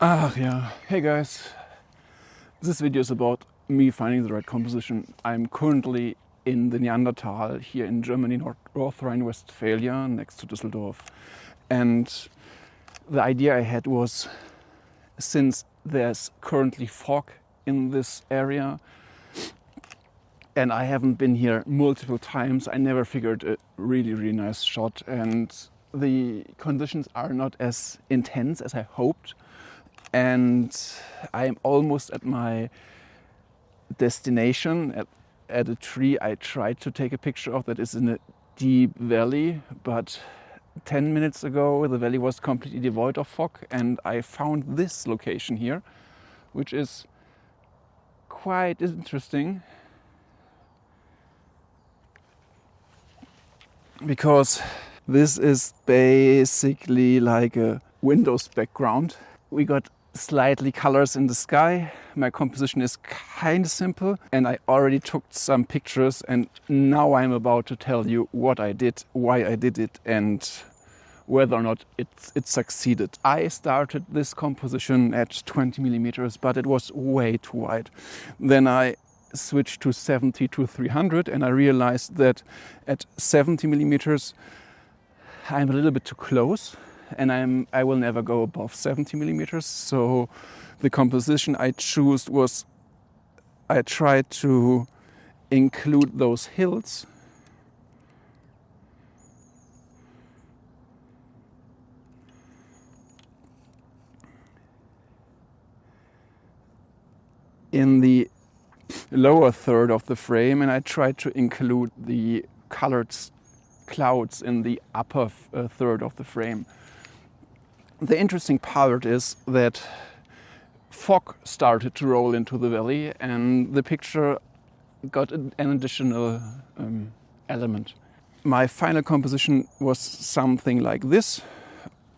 Yeah. Hey guys, this video is about me finding the right composition. I'm currently in the Neanderthal here in Germany, North Rhine-Westphalia, next to Düsseldorf. And the idea I had was, since there's currently fog in this area and I haven't been here multiple times, I never figured a really nice shot, and the conditions are not as intense as I hoped. And I'm almost at my destination, at a tree I tried to take a picture of that is in a deep valley, but 10 minutes ago the valley was completely devoid of fog, and I found this location here, which is quite interesting because this is basically like a Windows background. We got slightly colors in the sky. My composition is kind of simple, and I already took some pictures, and now I'm about to tell you what I did, why I did it, and whether or not it succeeded. I started this composition at 20 millimeters, but it was way too wide. Then I switched to 70 to 300, and I realized that at 70 millimeters I'm a little bit too close, and I will never go above 70 millimeters. So the composition I chose was, I tried to include those hills in the lower third of the frame, and I tried to include the colored clouds in the upper third of the frame. The interesting part is that fog started to roll into the valley, and the picture got an additional element. My final composition was something like this,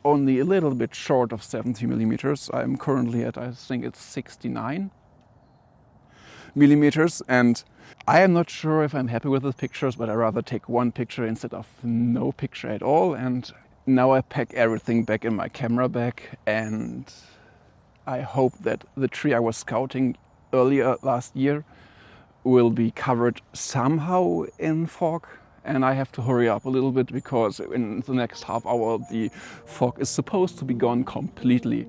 only a little bit short of 70 millimeters. I'm currently at, I think it's 69 millimeters, and I am not sure if I'm happy with the pictures, but I rather take one picture instead of no picture at all. And now I pack everything back in my camera bag, and I hope that the tree I was scouting earlier last year will be covered somehow in fog, and I have to hurry up a little bit because in the next half hour the fog is supposed to be gone completely.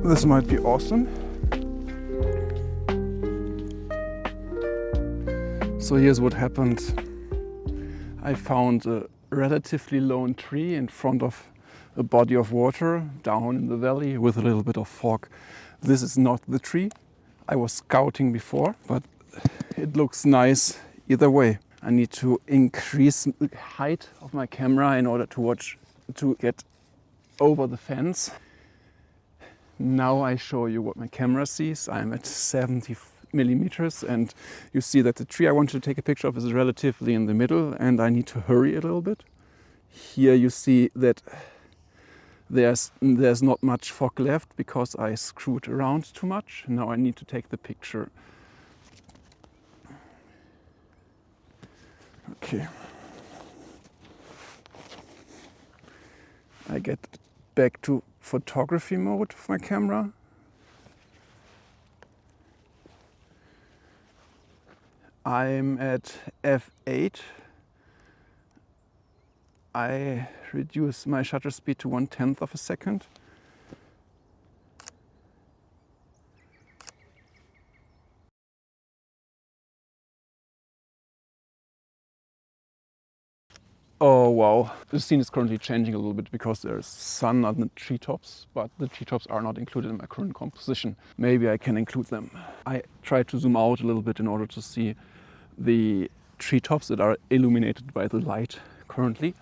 This might be awesome. So here's what happened. I found a relatively lone tree in front of a body of water down in the valley with a little bit of fog. This is not the tree I was scouting before, but it looks nice either way. I need to increase the height of my camera in order to get over the fence. Now I show you what my camera sees. I'm at 70 millimeters, and you see that the tree I wanted to take a picture of is relatively in the middle, and I need to hurry a little bit. Here you see that there's not much fog left because I screwed around too much. Now I need to take the picture. Okay. I get back to photography mode of my camera. I'm at f8. I reduce my shutter speed to 1/10 of a second. Oh wow, the scene is currently changing a little bit because there's sun on the treetops, but the treetops are not included in my current composition. Maybe I can include them. I tried to zoom out a little bit in order to see the treetops that are illuminated by the light currently.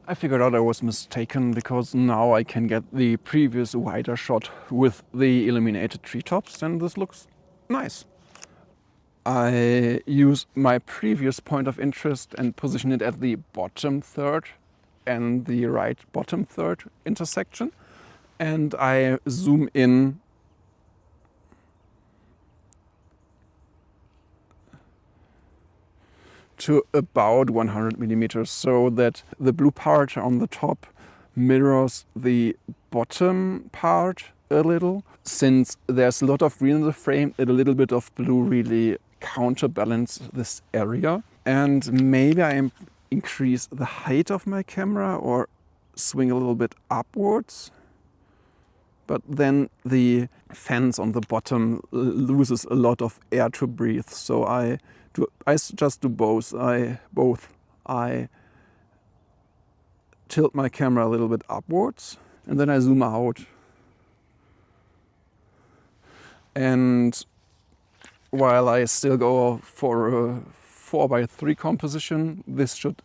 I figured out I was mistaken because now I can get the previous wider shot with the illuminated treetops, and this looks nice. I use my previous point of interest and position it at the bottom third and the right bottom third intersection, and I zoom in to about 100 millimeters, so that the blue part on the top mirrors the bottom part a little. Since there's a lot of green in the frame, a little bit of blue really counterbalance this area. And maybe I increase the height of my camera or swing a little bit upwards. But then the fence on the bottom loses a lot of air to breathe. So I just do both. I tilt my camera a little bit upwards and then I zoom out. And while I still go for a 4:3 composition, this should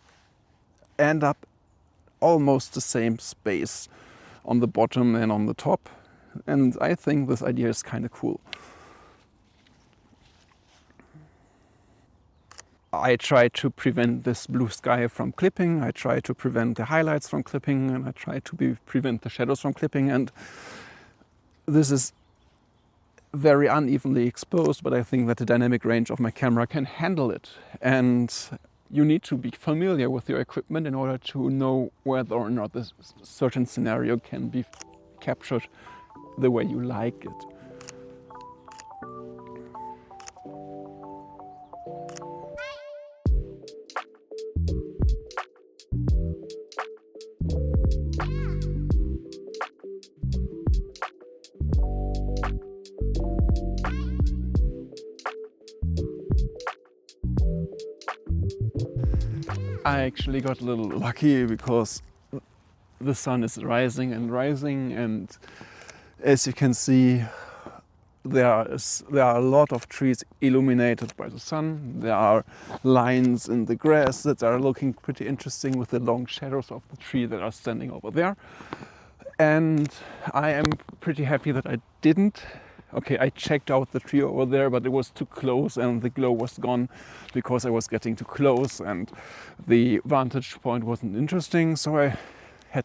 end up almost the same space on the bottom and on the top. And I think this idea is kind of cool. I try to prevent this blue sky from clipping, I try to prevent the highlights from clipping, and I try to prevent the shadows from clipping. And this is very unevenly exposed, but I think that the dynamic range of my camera can handle it. And you need to be familiar with your equipment in order to know whether or not this certain scenario can be captured the way you like it. I actually got a little lucky because the sun is rising and rising, and as you can see, there are a lot of trees illuminated by the sun. There are lines in the grass that are looking pretty interesting with the long shadows of the tree that are standing over there. And I am pretty happy that I didn't. Okay, I checked out the tree over there, but it was too close and the glow was gone because I was getting too close and the vantage point wasn't interesting. So I had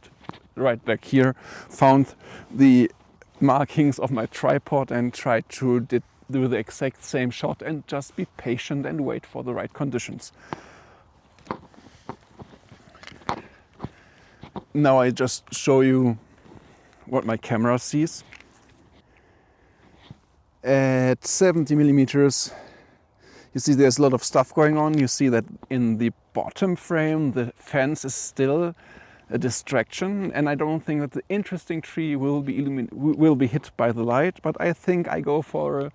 right back here, found the markings of my tripod and tried to do the exact same shot and just be patient and wait for the right conditions. Now I just show you what my camera sees. At 70 millimeters, you see there's a lot of stuff going on. You see that in the bottom frame, the fence is still a distraction, and I don't think that the interesting tree will be hit by the light, but I think I go for a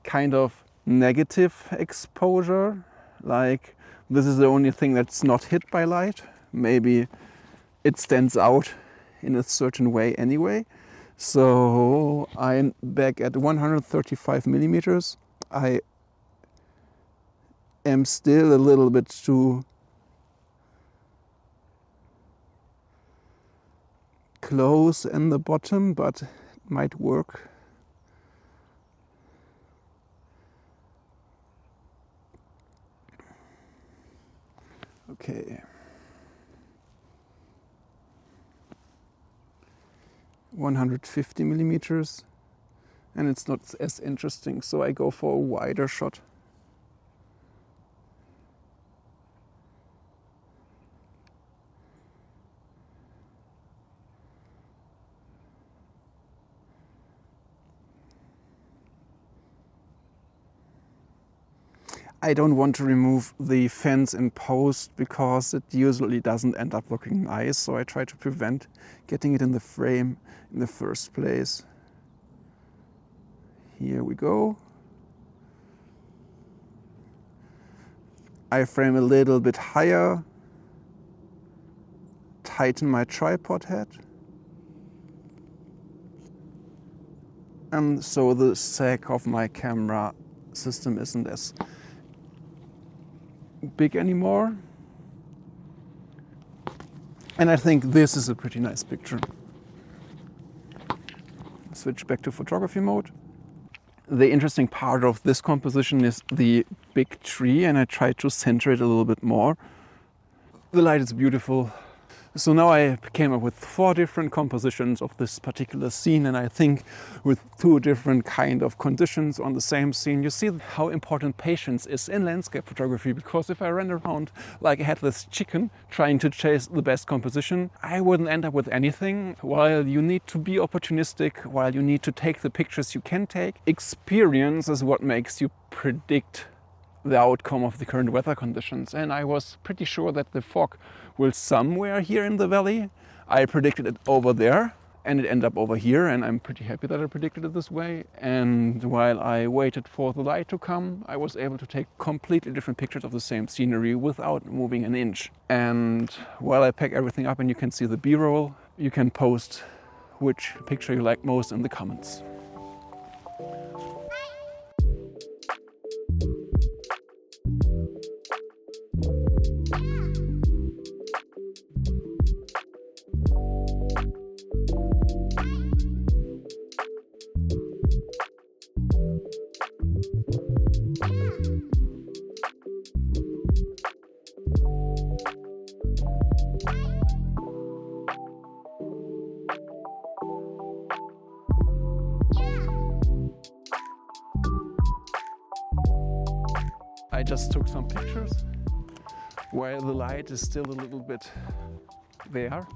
kind of negative exposure, like this is the only thing that's not hit by light. Maybe it stands out in a certain way anyway. So I'm back at 135 millimeters. I am still a little bit too close in the bottom, but it might work. Okay. 150 millimeters, and it's not as interesting, so I go for a wider shot. I don't want to remove the fence in post because it usually doesn't end up looking nice, so I try to prevent getting it in the frame in the first place. Here we go. I frame a little bit higher, tighten my tripod head, and so the sag of my camera system isn't as big anymore. And I think this is a pretty nice picture. Switch back to photography mode. The interesting part of this composition is the big tree, and I try to center it a little bit more. The light is beautiful. So now I came up with 4 different compositions of this particular scene, and I think with 2 different kind of conditions on the same scene. You see how important patience is in landscape photography, because if I ran around like a headless chicken trying to chase the best composition, I wouldn't end up with anything. While you need to be opportunistic, while you need to take the pictures you can take, experience is what makes you predict the outcome of the current weather conditions. And I was pretty sure that the fog will somewhere here in the valley. I predicted it over there and it ended up over here, and I'm pretty happy that I predicted it this way. And while I waited for the light to come, I was able to take completely different pictures of the same scenery without moving an inch. And while I pack everything up and you can see the B-roll, you can post which picture you like most in the comments. I just took some pictures while the light is still a little bit there,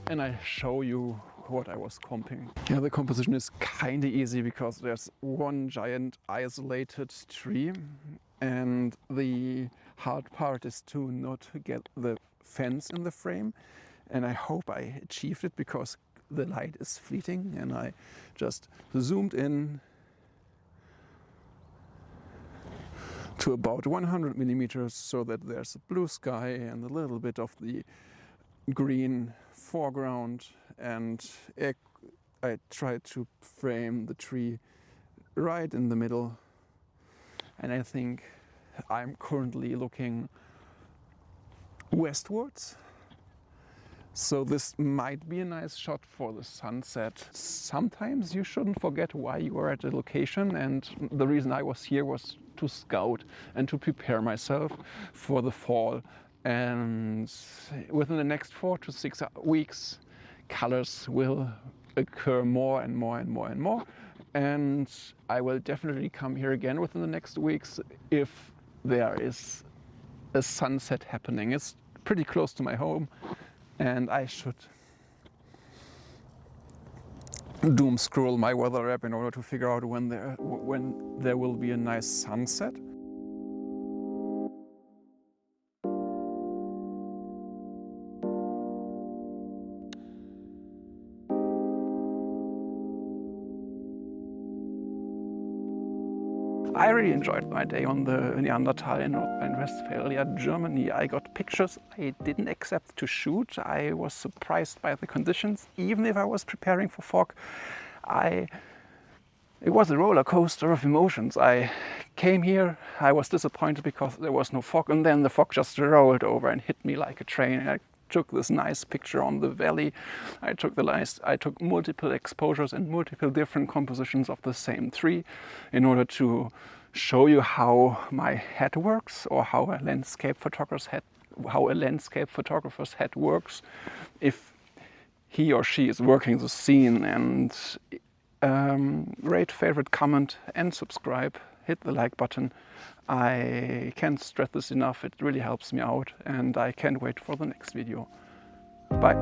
and I show you what I was comping. Yeah, the composition is kind of easy because there's one giant isolated tree, and the hard part is to not get the fence in the frame, and I hope I achieved it because the light is fleeting, and I just zoomed in to about 100 millimeters so that there's a blue sky and a little bit of the green foreground, and I tried to frame the tree right in the middle. And I think I'm currently looking westwards, so this might be a nice shot for the sunset. Sometimes you shouldn't forget why you are at a location, and the reason I was here was to scout and to prepare myself for the fall. And within the next 4 to 6 weeks, colors will occur more and more and more and more. And I will definitely come here again within the next weeks if there is a sunset happening. It's pretty close to my home, and I should doom scroll my weather app in order to figure out when there will be a nice sunset. I really enjoyed my day on the Neander Valley in Rhine-Westphalia, Germany. I got pictures I didn't accept to shoot. I was surprised by the conditions. Even if I was preparing for fog, it was a roller coaster of emotions. I came here, I was disappointed because there was no fog, and then the fog just rolled over and hit me like a train. I took this nice picture on the valley. I took multiple exposures and multiple different compositions of the same tree in order to show you how my head works, or how a landscape photographer's head works if he or she is working the scene. And rate, favorite, comment and subscribe. Hit the like button. I can't stress this enough, it really helps me out, and I can't wait for the next video. Bye.